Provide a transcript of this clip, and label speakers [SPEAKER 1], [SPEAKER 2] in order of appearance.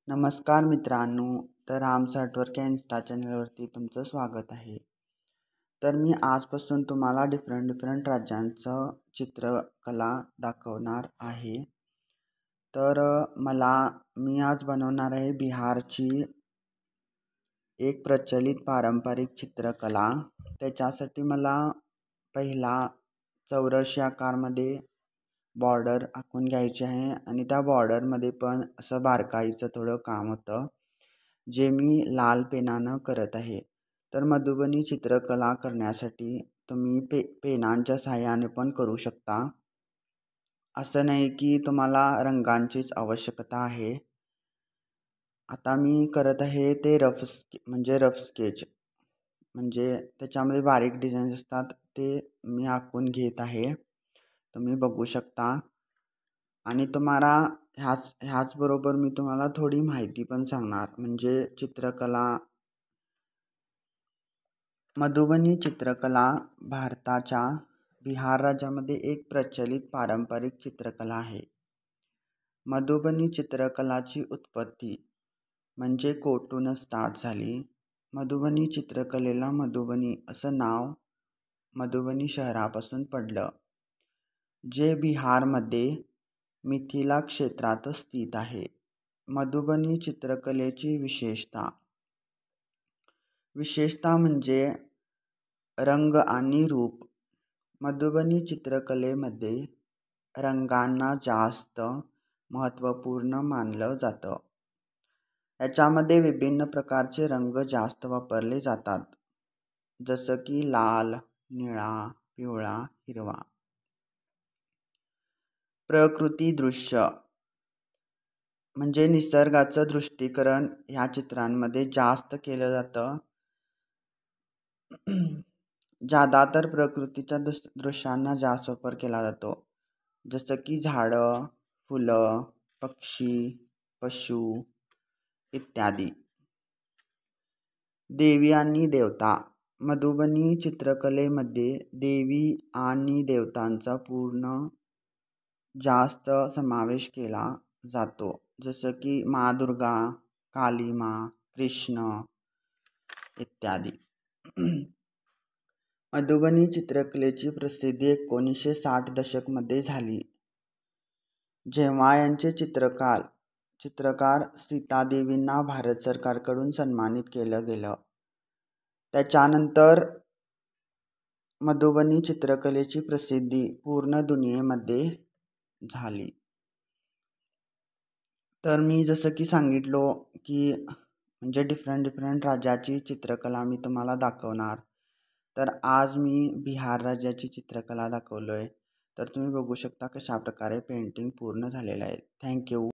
[SPEAKER 1] नमस्कार मित्रांनो, तर राम्स आर्टवर्क या इन्स्टा चॅनलवरती तुमचं स्वागत आहे. तर मी आजपासून तुम्हाला डिफरंट राज्यांचं चित्रकला दाखवणार आहे. तर मी आज बनवणार आहे बिहारची एक प्रचलित पारंपरिक चित्रकला. त्याच्यासाठी मला पहिला चौरशी आकारमध्ये बॉर्डर आखून घ्यायची आहे आणि त्या बॉर्डरमध्ये पण असं बारकाईचं थोडं काम होतं जे मी लाल पेनानं करत आहे. तर मधुबनी चित्रकला करण्यासाठी तुम्ही पेनांच्या सहाय्याने पण करू शकता. असं नाही की तुम्हाला रंगांचीच आवश्यकता आहे. आता मी करत आहे ते रफ स्केच म्हणजे त्याच्यामध्ये बारीक डिझाईन्स असतात ते मी आखून घेत आहे. तुम्ही बघू शकता. आणि तुम्हाला ह्याचबरोबर मी तुम्हाला थोडी माहिती पण सांगणार. म्हणजे मधुबनी चित्रकला भारताच्या बिहार राज्यामध्ये एक प्रचलित पारंपरिक चित्रकला आहे. मधुबनी चित्रकलाची उत्पत्ती म्हणजे कोठून स्टार्ट झाली. मधुबनी चित्रकलेला मधुबनी असं नाव मधुबनी शहरापासून पडलं, जे बिहारमध्ये मिथिला क्षेत्रात स्थित आहे. मधुबनी चित्रकलेची विशेषता म्हणजे रंग आणि रूप. मधुबनी चित्रकलेमध्ये रंगांना जास्त महत्त्वपूर्ण मानलं जातं. याच्यामध्ये विभिन्न प्रकारचे रंग जास्त वापरले जातात, जसं की लाल, निळा, पिवळा, हिरवा. प्रकृती दृश्य म्हणजे निसर्गाचं दृष्टीकरण ह्या चित्रांमध्ये जास्त केलं जातं. ज्यादातर प्रकृतीच्या दृश्यांना जास्त वापर केला जातो, जसं की झाडं, फुलं, पक्षी, पशु इत्यादी. देवी आणि देवता. मधुबनी चित्रकलेमध्ये देवी आणि देवतांचा जास्त समावेश केला जातो, जसं की माँ दुर्गा, काली माँ, कृष्ण इत्यादी. मधुबनी चित्रकलेची प्रसिद्धी 1960 दशकमध्ये झाली, जेव्हा यांचे चित्रकार सीतादेवींना भारत सरकारकडून सन्मानित केलं गेलं. त्याच्यानंतर मधुबनी चित्रकलेची प्रसिद्धी पूर्ण दुनियेमध्ये झाली. तर मी जसं की सांगितलो की म्हणजे डिफरंट राज्याची चित्रकला मी तुम्हाला दाखवणार. तर आज मी बिहार राज्याची चित्रकला दाखवलोय. तर तुम्ही बघू शकता कशा प्रकारे पेंटिंग पूर्ण झालेलं आहे. थँक्यू.